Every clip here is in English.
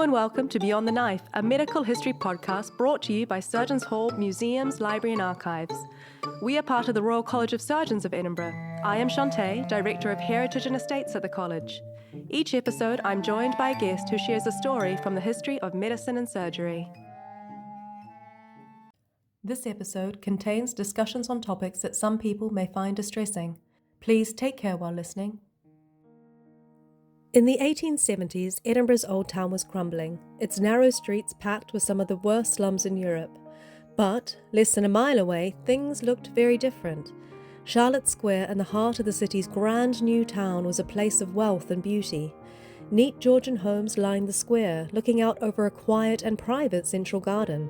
and welcome to Beyond the Knife, a medical history podcast brought to you by Surgeons' Hall, Museums, Library and Archives. We are part of the Royal College of Surgeons of Edinburgh. I am Chanté, Director of Heritage and Estates at the college. Each episode, I'm joined by a guest who shares a story from the history of medicine and surgery. This episode contains discussions on topics that some people may find distressing. Please take care while listening. In the 1870s, Edinburgh's Old Town was crumbling, its narrow streets packed with some of the worst slums in Europe. But, less than a mile away, things looked very different. Charlotte Square, in the heart of the city's grand new town, was a place of wealth and beauty. Neat Georgian homes lined the square, looking out over a quiet and private central garden.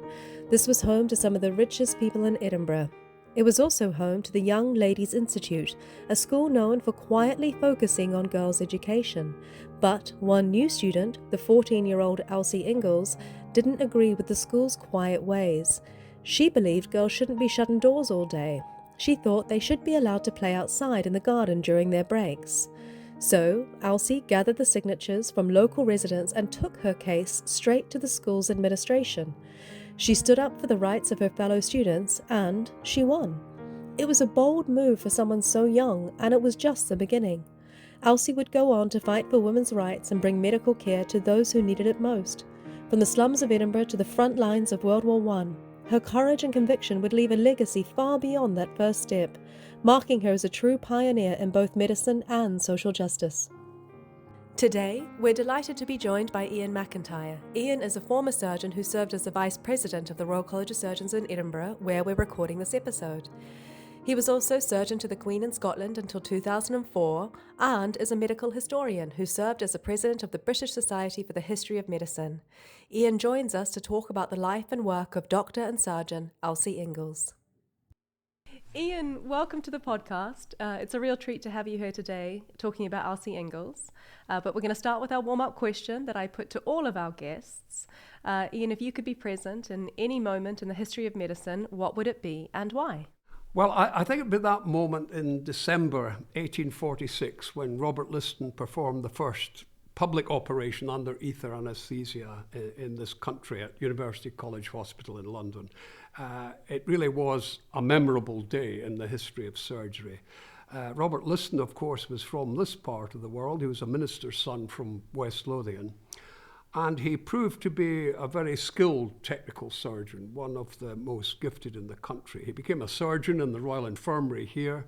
This was home to some of the richest people in Edinburgh. It was also home to the Young Ladies' Institute, a school known for quietly focusing on girls' education. But one new student, the 14-year-old Elsie Inglis, didn't agree with the school's quiet ways. She believed girls shouldn't be shut indoors all day. She thought they should be allowed to play outside in the garden during their breaks. So, Elsie gathered the signatures from local residents and took her case straight to the school's administration. She stood up for the rights of her fellow students, and she won. It was a bold move for someone so young, and it was just the beginning. Elsie would go on to fight for women's rights and bring medical care to those who needed it most. From the slums of Edinburgh to the front lines of World War I, her courage and conviction would leave a legacy far beyond that first step, marking her as a true pioneer in both medicine and social justice. Today, we're delighted to be joined by Iain Macintyre. Iain is a former surgeon who served as the Vice President of the Royal College of Surgeons in Edinburgh, where we're recording this episode. He was also surgeon to the Queen in Scotland until 2004, and is a medical historian who served as the President of the British Society for the History of Medicine. Iain joins us to talk about the life and work of Doctor and Surgeon Elsie Inglis. Iain, welcome to the podcast. It's a real treat to have you here today talking about Elsie Inglis. But we're going to start with our warm-up question that I put to all of our guests. Iain, if you could be present in any moment in the history of medicine, what would it be and why? Well, I think it'd be that moment in December 1846 when Robert Liston performed the first public operation under ether anaesthesia in this country at University College Hospital in London. It really was a memorable day in the history of surgery. Robert Liston, of course, was from this part of the world. He was a minister's son from West Lothian. And he proved to be a very skilled technical surgeon, one of the most gifted in the country. He became a surgeon in the Royal Infirmary here,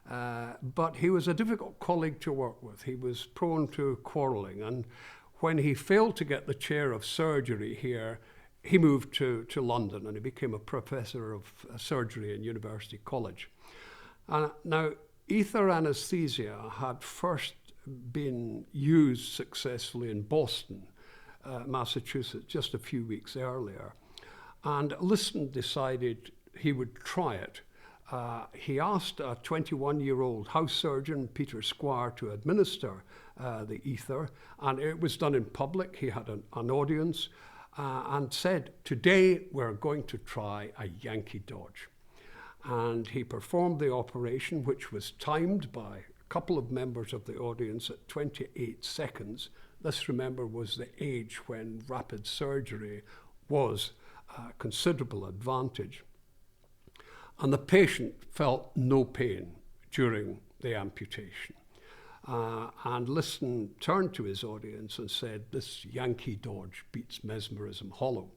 but he was a difficult colleague to work with. He was prone to quarrelling, and when he failed to get the chair of surgery here, he moved to London and he became a professor of surgery in University College. Now, ether anaesthesia had first been used successfully in Boston, Massachusetts, just a few weeks earlier. And Liston decided he would try it. He asked a 21-year-old house surgeon, Peter Squire, to administer the ether, and it was done in public. He had an audience and said, "Today we're going to try a Yankee Dodge." And he performed the operation, which was timed by a couple of members of the audience at 28 seconds. This, remember, was the age when rapid surgery was a considerable advantage. And the patient felt no pain during the amputation. And Liston turned to his audience and said, "This Yankee Dodge beats mesmerism hollow."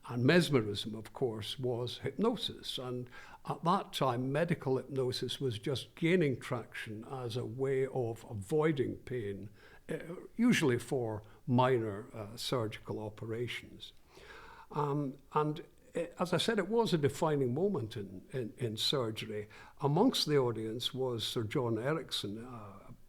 And mesmerism, of course, was hypnosis. And at that time, medical hypnosis was just gaining traction as a way of avoiding pain, usually for minor surgical operations. And as I said, it was a defining moment in surgery. Amongst the audience was Sir John Ericsson,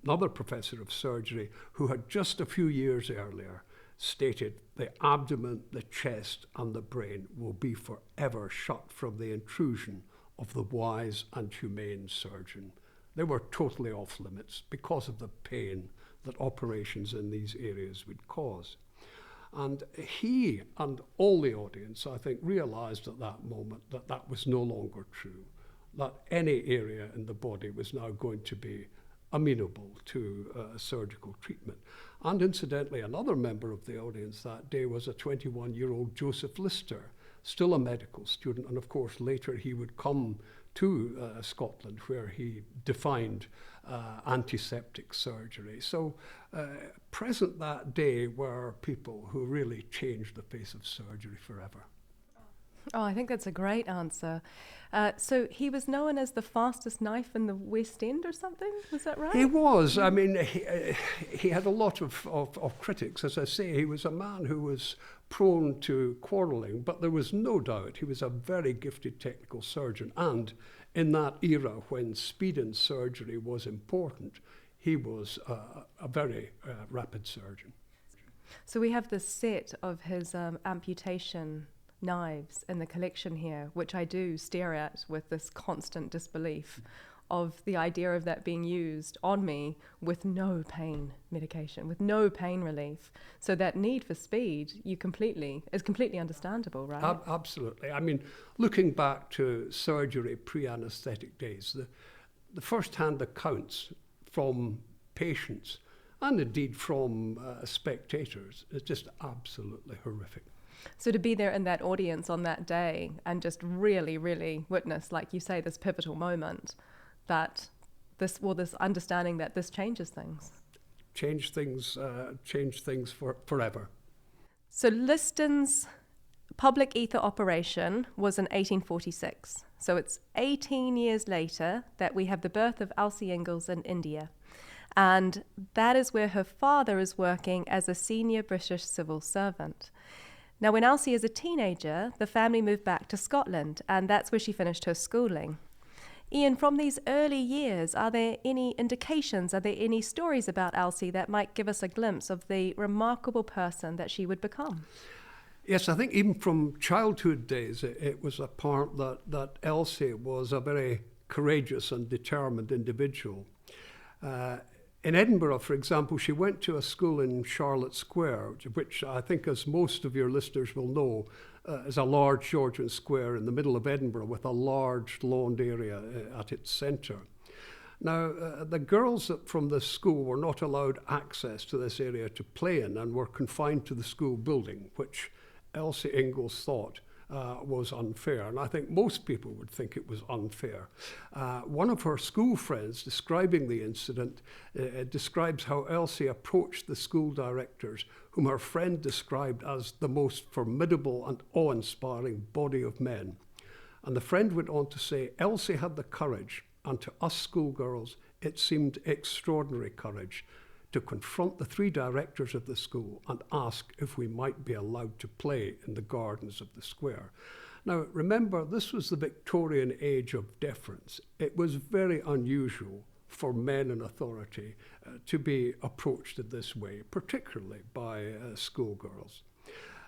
another professor of surgery, who had just a few years earlier stated the abdomen, the chest and the brain will be forever shut from the intrusion of the wise and humane surgeon. They were totally off limits because of the pain that operations in these areas would cause. And he and all the audience, I think, realized at that moment that that was no longer true, that any area in the body was now going to be amenable to surgical treatment. And incidentally, another member of the audience that day was a 21-year-old Joseph Lister, still a medical student, and of course later he would come to Scotland, where he defined antiseptic surgery. So present that day were people who really changed the face of surgery forever. Oh, I think that's a great answer. So he was known as the fastest knife in the West End or something? Was that right? He was. I mean, he had a lot of critics. As I say, he was a man who was prone to quarrelling, but there was no doubt he was a very gifted technical surgeon. And in that era when speed in surgery was important, he was a very rapid surgeon. So we have this set of his amputation knives in the collection here, which I do stare at with this constant disbelief of the idea of that being used on me with no pain medication, with no pain relief. So that need for speed is completely understandable, right? Absolutely. I mean, looking back to surgery pre-anesthetic days, the first-hand accounts from patients and indeed from spectators is just absolutely horrific. So to be there in that audience on that day and just really, really witness, like you say, this pivotal moment, that this understanding that this changes things. Change things forever. So Liston's public ether operation was in 1846. So it's 18 years later that we have the birth of Elsie Inglis in India. And that is where her father is working as a senior British civil servant. Now, when Elsie is a teenager, the family moved back to Scotland, and that's where she finished her schooling. Iain, from these early years, are there any indications, are there any stories about Elsie that might give us a glimpse of the remarkable person that she would become? Yes, I think even from childhood days, it was apparent that Elsie was a very courageous and determined individual. In Edinburgh, for example, she went to a school in Charlotte Square, which I think, as most of your listeners will know, is a large Georgian square in the middle of Edinburgh with a large lawned area at its centre. Now, the girls from the school were not allowed access to this area to play in and were confined to the school building, which Elsie Inglis thought was unfair, and I think most people would think it was unfair. One of her school friends, describing the incident, describes how Elsie approached the school directors, whom her friend described as the most formidable and awe-inspiring body of men. And the friend went on to say, Elsie had the courage, and to us schoolgirls, it seemed extraordinary courage, to confront the three directors of the school and ask if we might be allowed to play in the gardens of the square. Now, remember, this was the Victorian age of deference. It was very unusual for men in authority to be approached in this way, particularly by schoolgirls.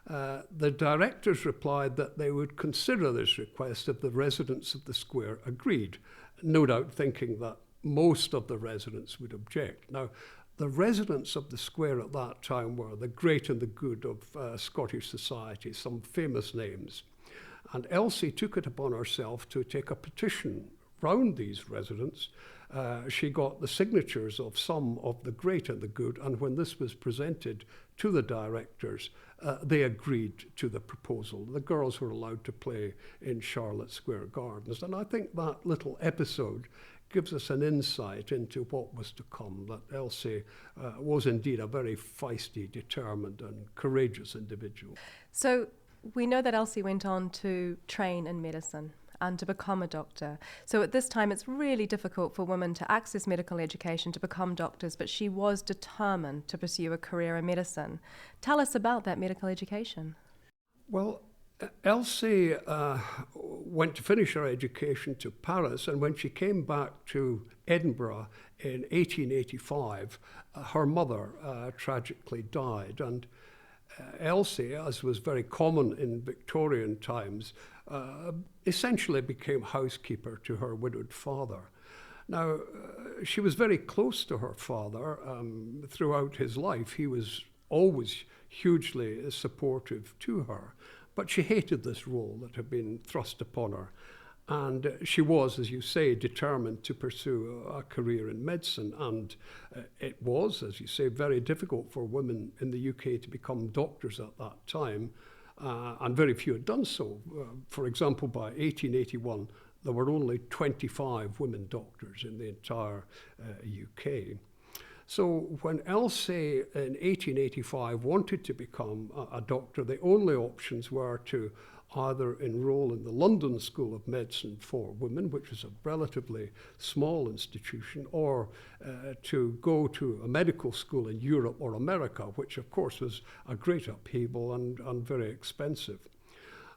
The directors replied that they would consider this request if the residents of the square agreed, no doubt thinking that most of the residents would object. Now, the residents of the square at that time were the great and the good of Scottish society, some famous names. And Elsie took it upon herself to take a petition round these residents. She got the signatures of some of the great and the good, and when this was presented to the directors, they agreed to the proposal. The girls were allowed to play in Charlotte Square Gardens, and I think that little episode gives us an insight into what was to come, that Elsie was indeed a very feisty, determined and courageous individual. So we know that Elsie went on to train in medicine and to become a doctor. So at this time it's really difficult for women to access medical education, to become doctors, but she was determined to pursue a career in medicine. Tell us about that medical education. Well, Elsie went to finish her education to Paris, and when she came back to Edinburgh in 1885, her mother tragically died, and Elsie, as was very common in Victorian times, essentially became housekeeper to her widowed father. Now, she was very close to her father throughout his life. He was always hugely supportive to her. But she hated this role that had been thrust upon her. And she was, as you say, determined to pursue a career in medicine. And it was, as you say, very difficult for women in the UK to become doctors at that time. And very few had done so. For example, by 1881, there were only 25 women doctors in the entire UK. So when Elsie in 1885 wanted to become a doctor, the only options were to either enroll in the London School of Medicine for Women, which was a relatively small institution, or to go to a medical school in Europe or America, which of course was a great upheaval and very expensive.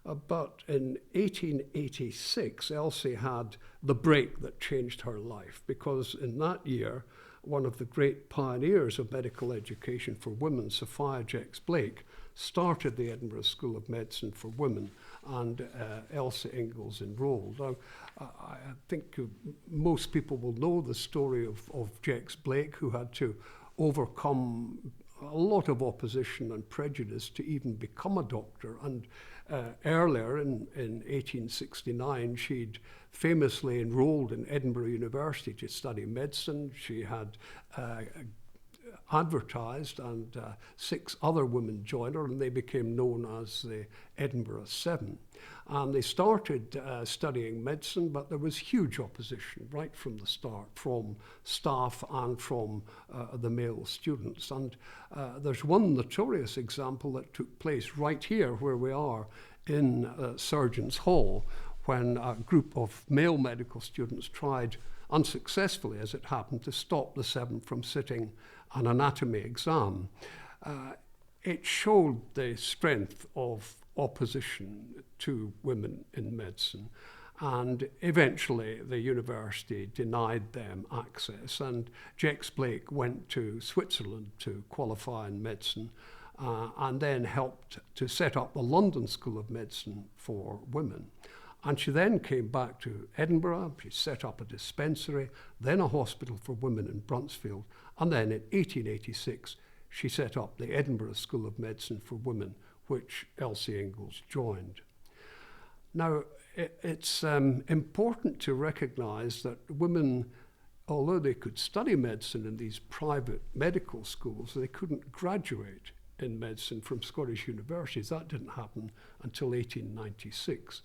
But in 1886, Elsie had the break that changed her life, because in that year, one of the great pioneers of medical education for women, Sophia Jex-Blake, started the Edinburgh School of Medicine for Women, and Elsie Inglis enrolled. Now, I think most people will know the story of Jex-Blake, who had to overcome a lot of opposition and prejudice to even become a doctor. And earlier, in 1869, she'd famously enrolled in Edinburgh University to study medicine. She had advertised, and 6 other women joined her, and they became known as the Edinburgh Seven. And they started studying medicine, but there was huge opposition right from the start, from staff and from the male students. And there's one notorious example that took place right here where we are in Surgeons' Hall, when a group of male medical students tried, unsuccessfully as it happened, to stop the Seven from sitting an anatomy exam. It showed the strength of opposition to women in medicine, and eventually the university denied them access, and Jex-Blake went to Switzerland to qualify in medicine, and then helped to set up the London School of Medicine for Women. And she then came back to Edinburgh. She set up a dispensary, then a hospital for women in Bruntsfield, and then in 1886 she set up the Edinburgh School of Medicine for Women, which Elsie Inglis joined. Now, it's important to recognise that women, although they could study medicine in these private medical schools, they couldn't graduate in medicine from Scottish universities. That didn't happen until 1896.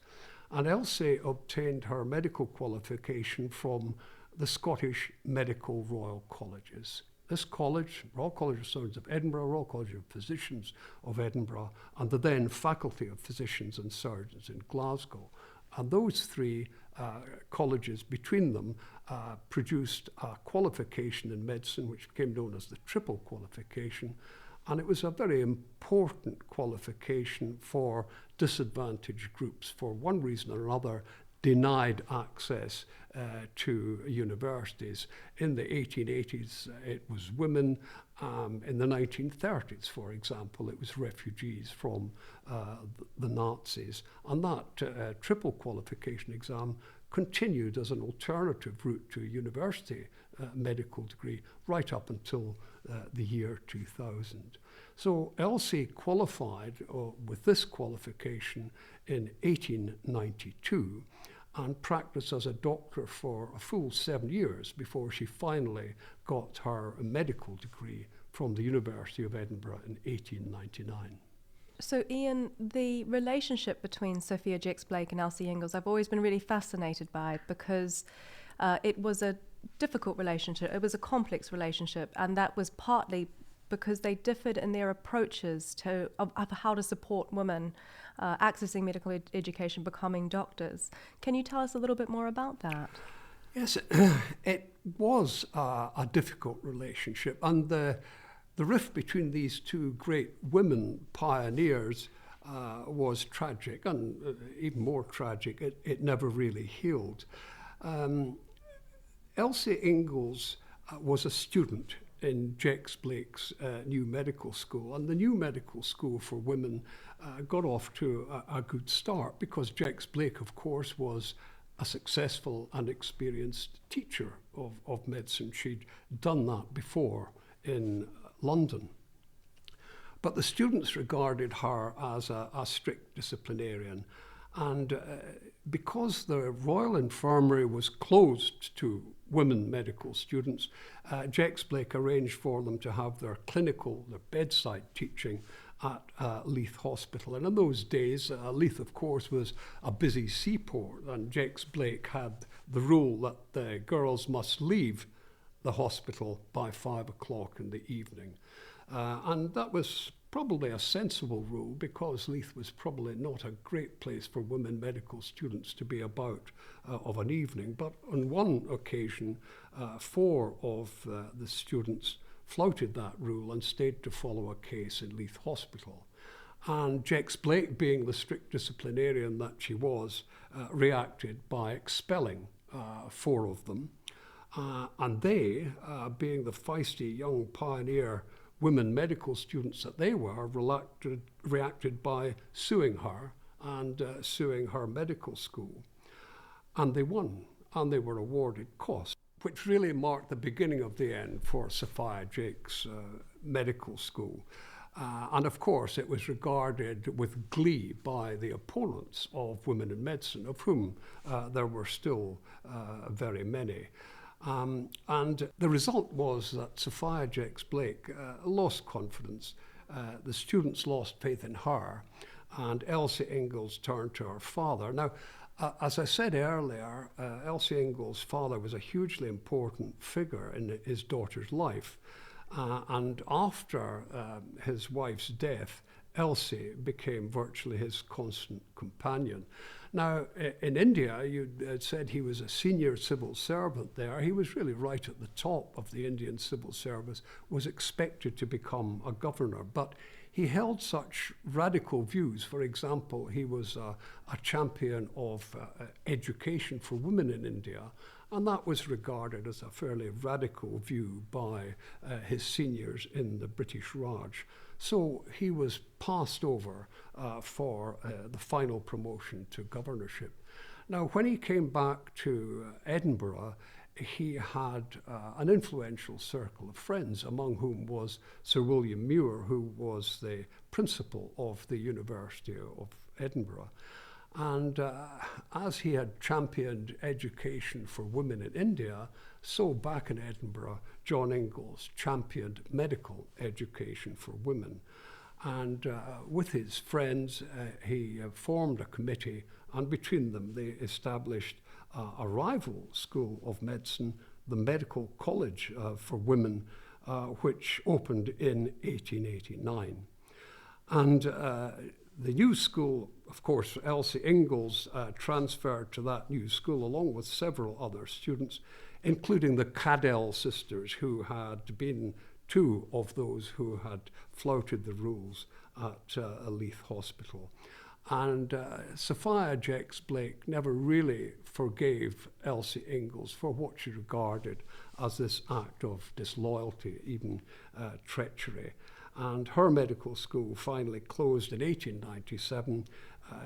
And Elsie obtained her medical qualification from the Scottish Medical Royal Colleges. This college, Royal College of Surgeons of Edinburgh, Royal College of Physicians of Edinburgh, and the then Faculty of Physicians and Surgeons in Glasgow. And those 3 colleges between them produced a qualification in medicine which became known as the triple qualification. And it was a very important qualification for disadvantaged groups, for one reason or another, denied access to universities. In the 1880s, it was women. In the 1930s, for example, it was refugees from the Nazis. And that triple qualification exam continued as an alternative route to a university medical degree right up until the year 2000. So Elsie qualified with this qualification in 1892 and practiced as a doctor for a full 7 years before she finally got her medical degree from the University of Edinburgh in 1899. So Iain, the relationship between Sophia Jex-Blake and Elsie Inglis, I've always been really fascinated by, because it was a difficult relationship. It was a complex relationship, and that was partly because they differed in their approaches of how to support women accessing medical education, becoming doctors. Can you tell us a little bit more about that? Yes, it was a difficult relationship, and the rift between these 2 great women pioneers was tragic, and even more tragic, it never really healed. Elsie Inglis was a student in Jex-Blake's new medical school, and the new medical school for women got off to a good start because Jex-Blake, of course, was a successful and experienced teacher of medicine. She'd done that before in London. But the students regarded her as a strict disciplinarian, And because the Royal Infirmary was closed to women medical students, Jex Blake arranged for them to have their bedside teaching at Leith Hospital. And in those days, Leith, of course, was a busy seaport, and Jex Blake had the rule that the girls must leave the hospital by 5 o'clock in the evening. And that was probably a sensible rule, because Leith was probably not a great place for women medical students to be about of an evening. But on one occasion, 4 of the students flouted that rule and stayed to follow a case in Leith Hospital. And Jex Blake, being the strict disciplinarian that she was, reacted by expelling 4 of them. And they, being the feisty young pioneer women medical students that they were, reacted by suing her and suing her medical school. And they won, and they were awarded costs, which really marked the beginning of the end for Sophia Jake's medical school. And of course, it was regarded with glee by the opponents of women in medicine, of whom there were still very many. And the result was that Sophia Jex Blake lost confidence. The students lost faith in her, and Elsie Inglis turned to her father. Now, as I said earlier, Elsie Inglis' father was a hugely important figure in his daughter's life. And after his wife's death, Elsie became virtually his constant companion. Now, in India, you said he was a senior civil servant there. He was really right at the top of the Indian civil service, was expected to become a governor, but he held such radical views. For example, he was a champion of education for women in India, and that was regarded as a fairly radical view by his seniors in the British Raj. So he was passed over for the final promotion to governorship. Now, when he came back to Edinburgh, he had an influential circle of friends, among whom was Sir William Muir, who was the principal of the University of Edinburgh. And as he had championed education for women in India, so back in Edinburgh, John Inglis championed medical education for women. And with his friends, he formed a committee, and between them they established a rival school of medicine, the Medical College for Women, which opened in 1889. And the new school, of course, Elsie Inglis transferred to that new school along with several other students, including the Cadell sisters, who had been 2 of those who had flouted the rules at Leith Hospital. And Sophia Jex Blake never really forgave Elsie Inglis for what she regarded as this act of disloyalty, even treachery. And her medical school finally closed in 1897.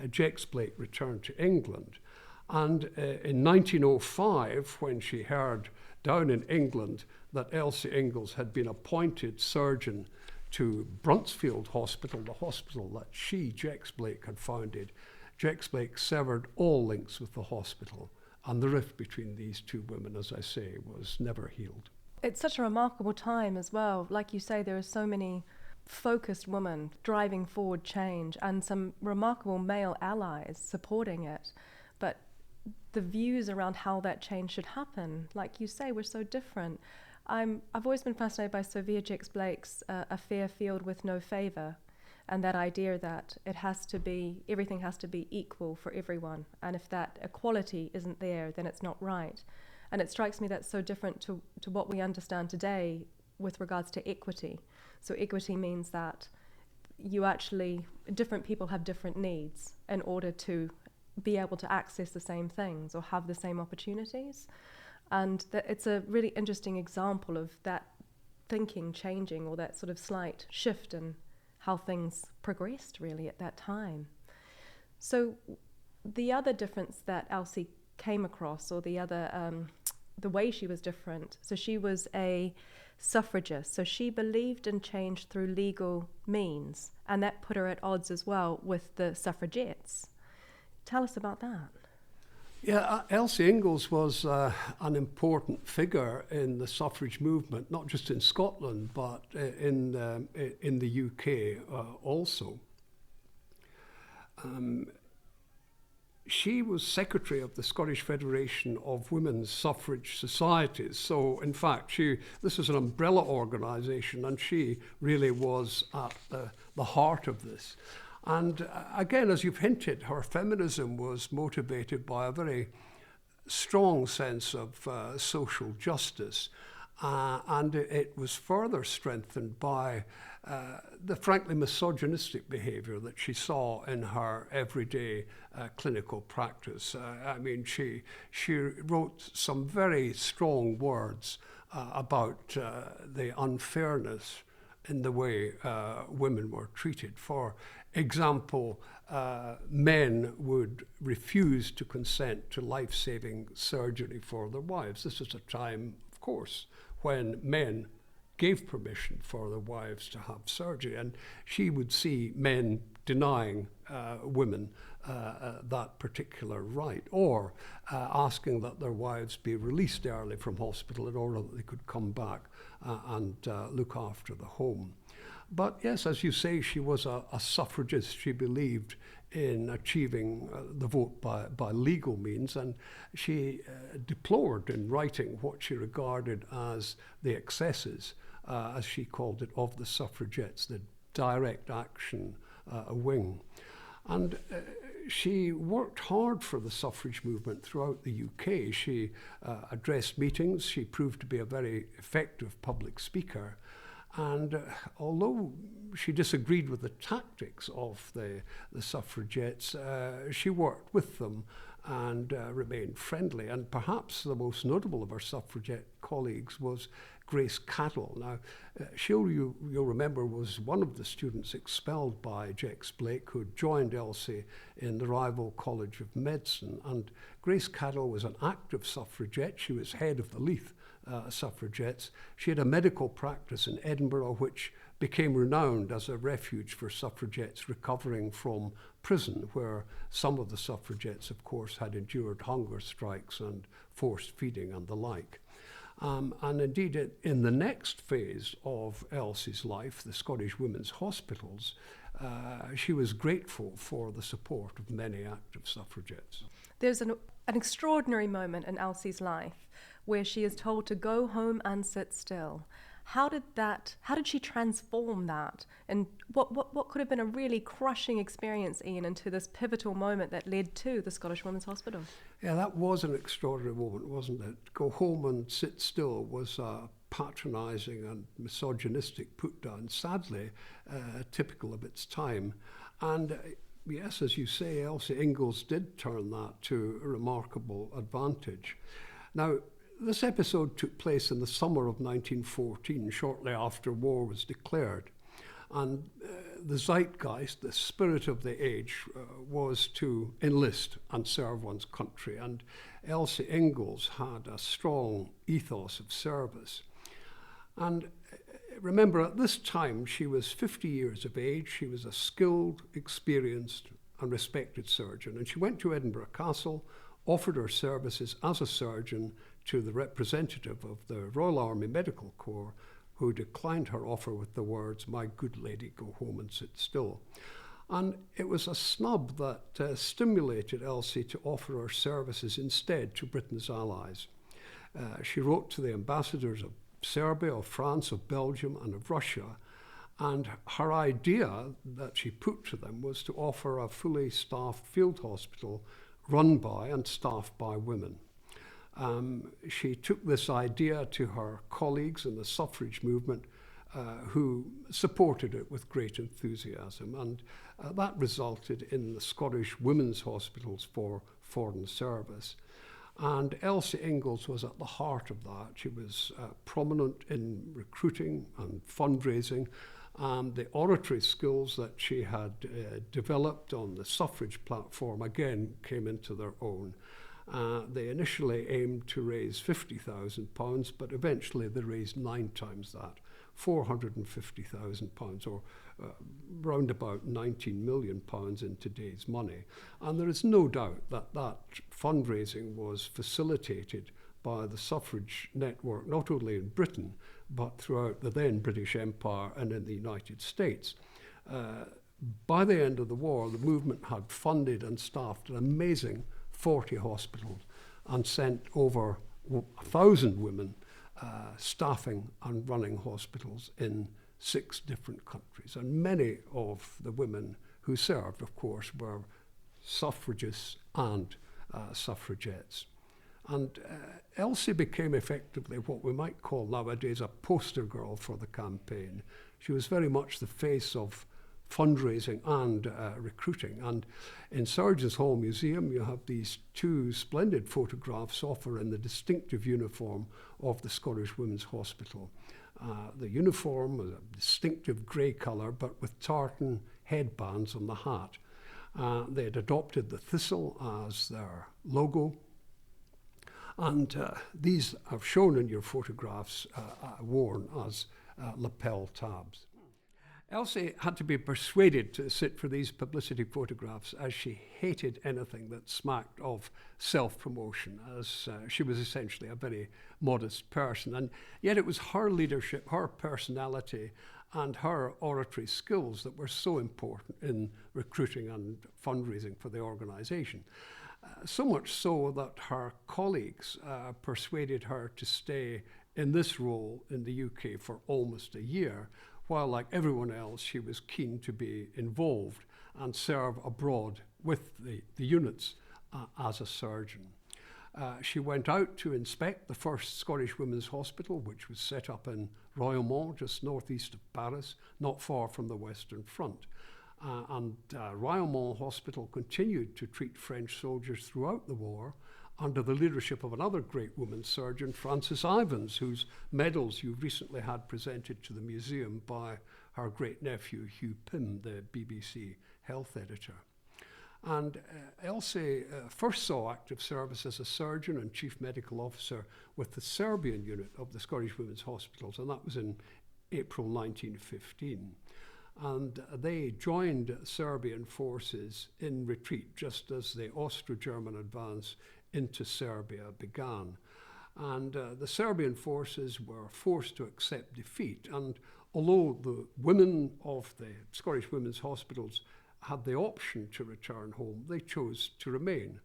Jex Blake returned to England. And in 1905, when she heard down in England that Elsie Inglis had been appointed surgeon to Bruntsfield Hospital, the hospital that she, Jex Blake, had founded, Jex Blake severed all links with the hospital. And the rift between these 2 women, as I say, was never healed. It's such a remarkable time as well. Like you say, there are so many focused women driving forward change and some remarkable male allies supporting it. But the views around how that change should happen, like you say, were so different. I've always been fascinated by Sophia Jex Blake's a fair field with no favour, and that idea that everything has to be equal for everyone, and if that equality isn't there, then it's not right. And it strikes me that's so different to what we understand today with regards to equity. So equity means that different people have different needs in order to be able to access the same things or have the same opportunities. And it's a really interesting example of that thinking changing, or that sort of slight shift in how things progressed really at that time. So the other difference that Elsie came across, or the way she was different, so she was a suffragist, so she believed in change through legal means, and that put her at odds as well with the suffragettes. Tell us about that. Yeah, Elsie Inglis was an important figure in the suffrage movement, not just in Scotland, but in the UK also. She was secretary of the Scottish Federation of Women's Suffrage Societies. So, in fact, this is an umbrella organisation, and she really was at the heart of this. And again, as you've hinted, her feminism was motivated by a very strong sense of social justice. And it was further strengthened by the frankly misogynistic behaviour that she saw in her everyday clinical practice. I mean, she wrote some very strong words about the unfairness in the way women were treated. For example, men would refuse to consent to life-saving surgery for their wives. This was a time, of course, when men gave permission for their wives to have surgery, and she would see men denying women that particular right, or asking that their wives be released early from hospital in order that they could come back and look after the home. But yes, as you say, she was a suffragist. She believed in achieving the vote by legal means, and she deplored in writing what she regarded as the excesses, as she called it, of the suffragettes, the direct action wing. And she worked hard for the suffrage movement throughout the UK. She addressed meetings. She proved to be a very effective public speaker. And although she disagreed with the tactics of the suffragettes, she worked with them and remained friendly. And perhaps the most notable of her suffragette colleagues was Grace Caddell. Now, you'll remember, was one of the students expelled by Jex Blake, who joined Elsie in the rival College of Medicine. And Grace Caddell was an active suffragette. She was head of the Leith suffragettes. She had a medical practice in Edinburgh, which became renowned as a refuge for suffragettes recovering from prison, where some of the suffragettes, of course, had endured hunger strikes and forced feeding and the like. And indeed, in the next phase of Elsie's life, the Scottish Women's Hospitals, she was grateful for the support of many active suffragettes. There's an extraordinary moment in Elsie's life where she is told to go home and sit still. How did she transform that? And what could have been a really crushing experience, Iain, into this pivotal moment that led to the Scottish Women's Hospital? Yeah, that was an extraordinary moment, wasn't it? Go home and sit still was a patronising and misogynistic put down, sadly typical of its time. And yes, as you say, Elsie Inglis did turn that to a remarkable advantage. Now, this episode took place in the summer of 1914, shortly after war was declared. And the zeitgeist, the spirit of the age, was to enlist and serve one's country. And Elsie Inglis had a strong ethos of service. And remember, at this time, she was 50 years of age. She was a skilled, experienced, and respected surgeon. And she went to Edinburgh Castle, offered her services as a surgeon to the representative of the Royal Army Medical Corps, who declined her offer with the words, "My good lady, go home and sit still." And it was a snub that stimulated Elsie to offer her services instead to Britain's allies. She wrote to the ambassadors of Serbia, of France, of Belgium, and of Russia, and her idea that she put to them was to offer a fully staffed field hospital run by and staffed by women. She took this idea to her colleagues in the suffrage movement, who supported it with great enthusiasm, and that resulted in the Scottish Women's Hospitals for Foreign Service. And Elsie Inglis was at the heart of that. She was prominent in recruiting and fundraising, and the oratory skills that she had developed on the suffrage platform again came into their own. They initially aimed to raise £50,000, but eventually they raised 9 times that £450,000, or round about £19 million in today's money. And there is no doubt that that fundraising was facilitated by the suffrage network, not only in Britain, but throughout the then British Empire and in the United States. By the end of the war, the movement had funded and staffed an amazing 40 hospitals and sent over 1,000 women staffing and running hospitals in 6 different countries. And many of the women who served, of course, were suffragists and suffragettes. And Elsie became effectively what we might call nowadays a poster girl for the campaign. She was very much the face of fundraising and recruiting. And in Surgeons' Hall Museum, you have these 2 splendid photographs of her in the distinctive uniform of the Scottish Women's Hospital. The uniform was a distinctive grey colour, but with tartan headbands on the hat. They had adopted the thistle as their logo. And these are shown in your photographs worn as lapel tabs. Elsie had to be persuaded to sit for these publicity photographs, as she hated anything that smacked of self-promotion, as she was essentially a very modest person. And yet it was her leadership, her personality, and her oratory skills that were so important in recruiting and fundraising for the organisation. So much so that her colleagues persuaded her to stay in this role in the UK for almost a year, while, like everyone else, she was keen to be involved and serve abroad with the units as a surgeon. She went out to inspect the first Scottish Women's Hospital, which was set up in Royaumont, just northeast of Paris, not far from the Western Front. And Royaumont Hospital continued to treat French soldiers throughout the war, under the leadership of another great woman surgeon, Frances Ivins, whose medals you've recently had presented to the museum by her great-nephew Hugh Pym, the BBC health editor. And Elsie first saw active service as a surgeon and chief medical officer with the Serbian unit of the Scottish Women's Hospitals, and that was in April 1915. And they joined Serbian forces in retreat just as the Austro-German advance into Serbia began. And the Serbian forces were forced to accept defeat. And although the women of the Scottish Women's Hospitals had the option to return home, they chose to remain,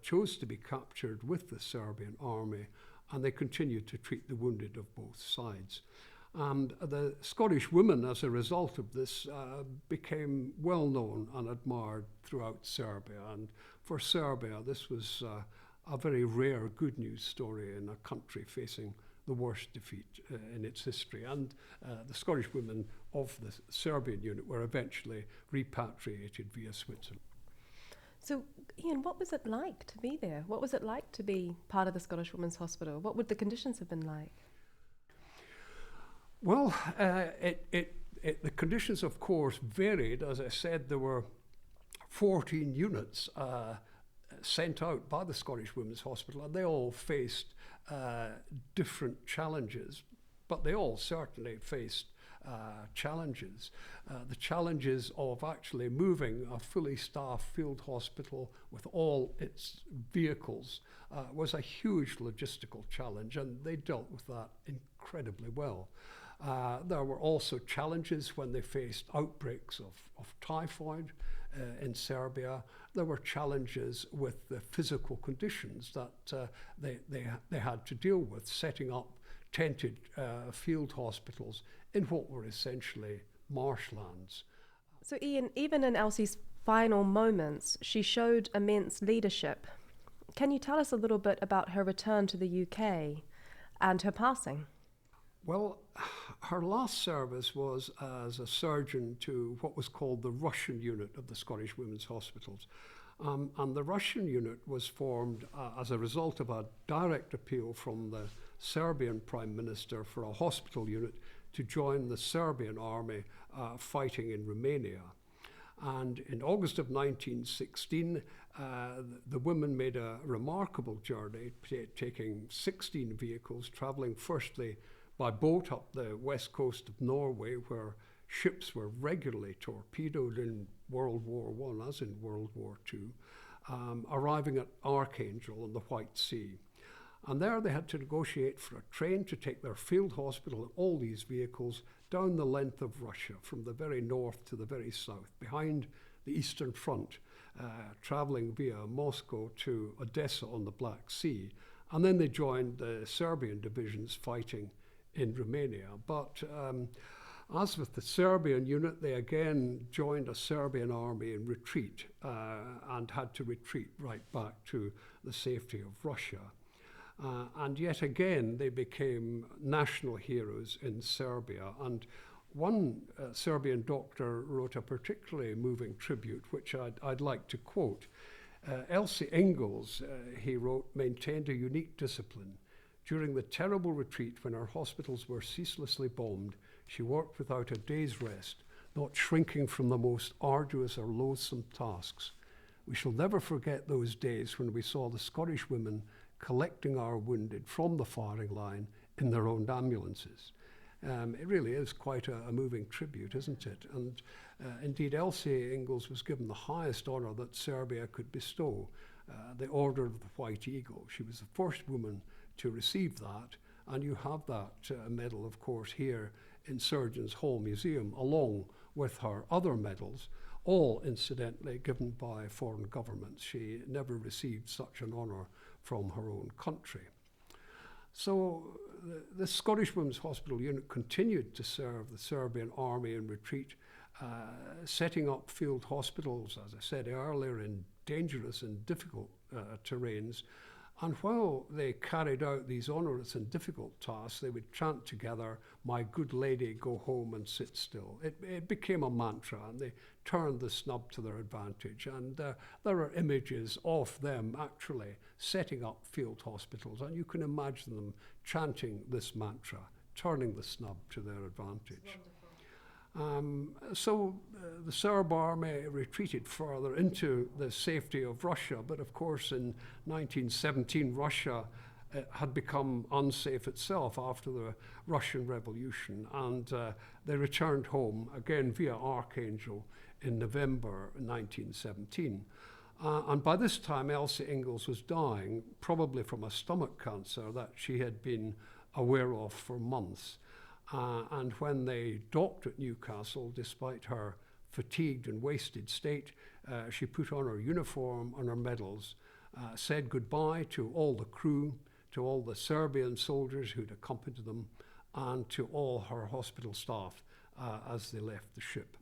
chose to be captured with the Serbian army, and they continued to treat the wounded of both sides. And the Scottish women, as a result of this, became well known and admired throughout Serbia. And for Serbia, this was a very rare good news story in a country facing the worst defeat in its history. And the Scottish women of the Serbian unit were eventually repatriated via Switzerland. So, Iain, what was it like to be there? What was it like to be part of the Scottish Women's Hospital? What would the conditions have been like? Well, the conditions, of course, varied. As I said, there were 14 units sent out by the Scottish Women's Hospital, and they all faced different challenges, but they all certainly faced challenges. The challenges of actually moving a fully staffed field hospital with all its vehicles was a huge logistical challenge, and they dealt with that incredibly well. There were also challenges when they faced outbreaks of typhoid in Serbia. There were challenges with the physical conditions that they had to deal with, setting up tented field hospitals in what were essentially marshlands. So Iain, even in Elsie's final moments, she showed immense leadership. Can you tell us a little bit about her return to the UK and her passing? Well, her last service was as a surgeon to what was called the Russian unit of the Scottish Women's Hospitals. And the Russian unit was formed as a result of a direct appeal from the Serbian Prime Minister for a hospital unit to join the Serbian army fighting in Romania. And in August of 1916, the women made a remarkable journey, taking 16 vehicles, travelling firstly by boat up the west coast of Norway, where ships were regularly torpedoed in World War I, as in World War II, arriving at Archangel in the White Sea. And there they had to negotiate for a train to take their field hospital and all these vehicles down the length of Russia, from the very north to the very south, behind the Eastern Front, traveling via Moscow to Odessa on the Black Sea. And then they joined the Serbian divisions fighting in Romania. But as with the Serbian unit, they again joined a Serbian army in retreat and had to retreat right back to the safety of Russia. And yet again, they became national heroes in Serbia. And one Serbian doctor wrote a particularly moving tribute, which I'd like to quote. Elsie Inglis, he wrote, maintained a unique discipline. During the terrible retreat when our hospitals were ceaselessly bombed, she worked without a day's rest, not shrinking from the most arduous or loathsome tasks. We shall never forget those days when we saw the Scottish women collecting our wounded from the firing line in their own ambulances. It really is quite a moving tribute, isn't it? And indeed, Elsie Inglis was given the highest honour that Serbia could bestow, the Order of the White Eagle. She was the first woman to receive that, and you have that medal, of course, here in Surgeons Hall Museum, along with her other medals, all incidentally given by foreign governments. She never received such an honour from her own country. So the Scottish Women's Hospital unit continued to serve the Serbian army in retreat, setting up field hospitals, as I said earlier, in dangerous and difficult terrains. And while they carried out these onerous and difficult tasks, they would chant together, "My good lady, go home and sit still." It became a mantra, and they turned the snub to their advantage. And there are images of them actually setting up field hospitals, and you can imagine them chanting this mantra, turning the snub to their advantage. So the Serb army retreated further into the safety of Russia, but of course in 1917 Russia had become unsafe itself after the Russian Revolution, and they returned home again via Archangel in November 1917. And by this time Elsie Inglis was dying, probably from a stomach cancer that she had been aware of for months. And when they docked at Newcastle, despite her fatigued and wasted state, she put on her uniform and her medals, said goodbye to all the crew, to all the Serbian soldiers who'd accompanied them, and to all her hospital staff as they left the ship.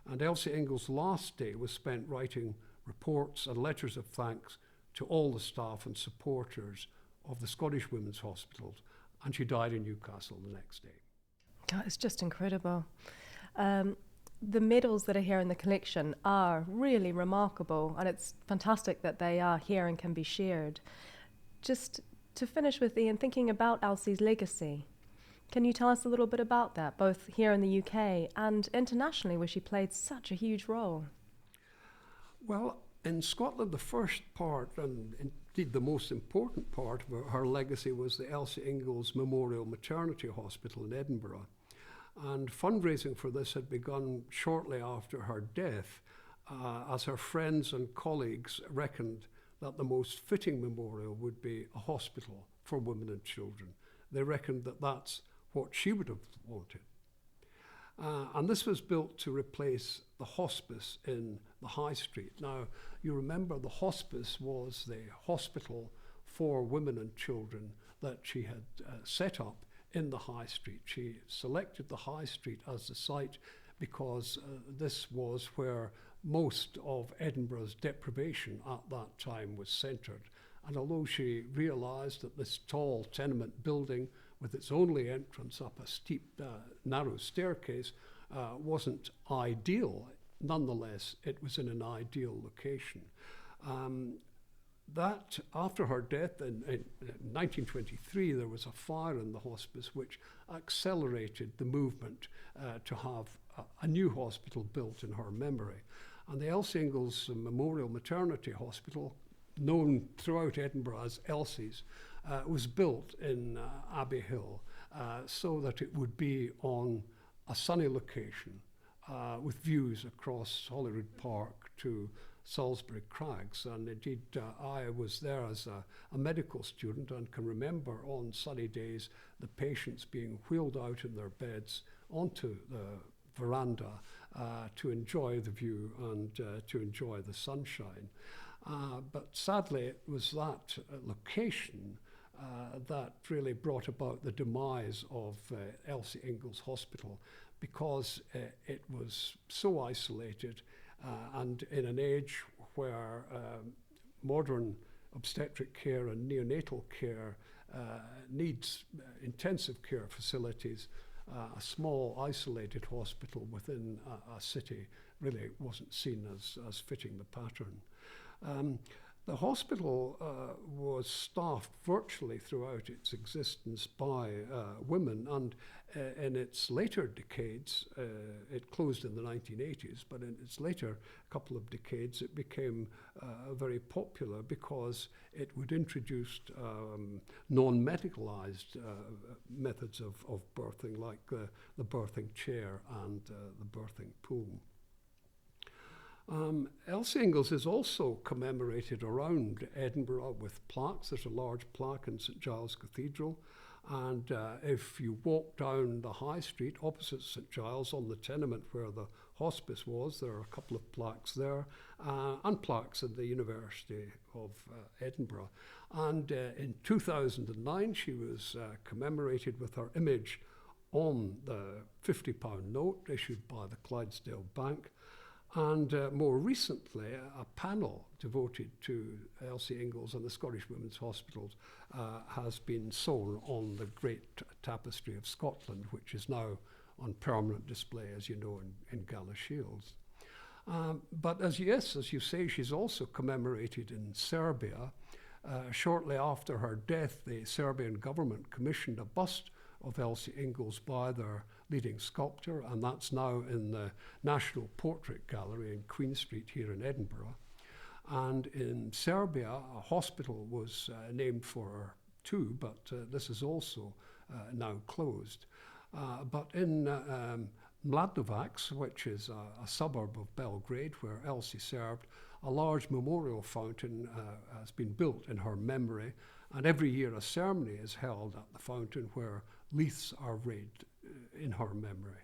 And Elsie Inglis' last day was spent writing reports and letters of thanks to all the staff and supporters of the Scottish Women's Hospitals, and she died in Newcastle the next day. God, it's just incredible. The medals that are here in the collection are really remarkable, and it's fantastic that they are here and can be shared. Just to finish with, Iain, thinking about Elsie's legacy, can you tell us a little bit about that, both here in the UK and internationally, where she played such a huge role? Well, in Scotland, the first part, and indeed the most important part of her legacy, was the Elsie Inglis Memorial Maternity Hospital in Edinburgh. And fundraising for this had begun shortly after her death, as her friends and colleagues reckoned that the most fitting memorial would be a hospital for women and children. They reckoned that that's what she would have wanted. And this was built to replace the hospice in the High Street. Now, you remember the hospice was the hospital for women and children that she had set up in the High Street. She selected the High Street as the site because this was where most of Edinburgh's deprivation at that time was centred. And although she realised that this tall tenement building with its only entrance up a steep, narrow staircase wasn't ideal, nonetheless, it was in an ideal location. That after her death in 1923, there was a fire in the hospice which accelerated the movement to have a new hospital built in her memory. And the Elsie Inglis Memorial Maternity Hospital, known throughout Edinburgh as Elsie's, was built in Abbey Hill. so that it would be on a sunny location with views across Holyrood Park to Salisbury Crags. And indeed, I was there as a medical student and can remember on sunny days the patients being wheeled out in their beds onto the veranda to enjoy the view and to enjoy the sunshine. But sadly, it was that location that really brought about the demise of Elsie Inglis Hospital, because it was so isolated and in an age where modern obstetric care and neonatal care needs intensive care facilities. A small isolated hospital within a city really wasn't seen as fitting the pattern. The hospital was staffed virtually throughout its existence by women, and in its later decades, it closed in the 1980s, but in its later couple of decades it became very popular because it would introduce non-medicalized methods of birthing, like the birthing chair and the birthing pool. Elsie Inglis is also commemorated around Edinburgh with plaques. There's a large plaque in St Giles Cathedral, and if you walk down the high street opposite St Giles on the tenement where the hospice was, there are a couple of plaques there, and plaques at the University of Edinburgh. And in 2009 she was commemorated with her image on the £50 note issued by the Clydesdale Bank. And more recently, a panel devoted to Elsie Inglis and the Scottish Women's Hospitals has been sewn on the great tapestry of Scotland, which is now on permanent display, as you know, in Galashiels. But as you say, she's also commemorated in Serbia. Shortly after her death, the Serbian government commissioned a bust of Elsie Inglis by their leading sculptor, and that's now in the National Portrait Gallery in Queen Street here in Edinburgh. And in Serbia, a hospital was named for her too, but this is also now closed. But in Mladovac, which is a suburb of Belgrade where Elsie served, a large memorial fountain has been built in her memory, and every year a ceremony is held at the fountain where wreaths are laid in her memory.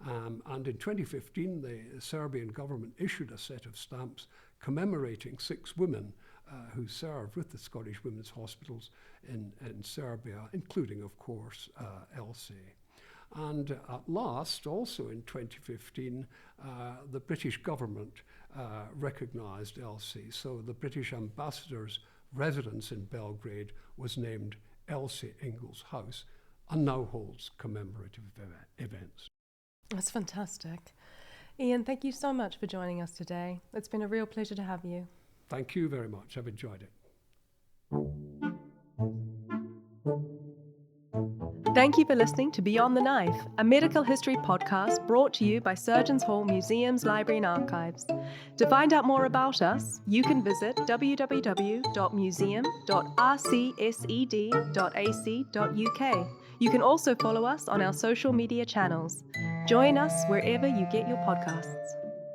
And in 2015, the Serbian government issued a set of stamps commemorating 6 women who served with the Scottish Women's Hospitals in Serbia, including, of course, Elsie. And at last, also in 2015, the British government recognised Elsie. So the British ambassador's residence in Belgrade was named Elsie Inglis House, and now holds commemorative events. That's fantastic. Iain, thank you so much for joining us today. It's been a real pleasure to have you. Thank you very much. I've enjoyed it. Thank you for listening to Beyond the Knife, a medical history podcast brought to you by Surgeons Hall Museums, Library and Archives. To find out more about us, you can visit www.museum.rcsed.ac.uk. You can also follow us on our social media channels. Join us wherever you get your podcasts.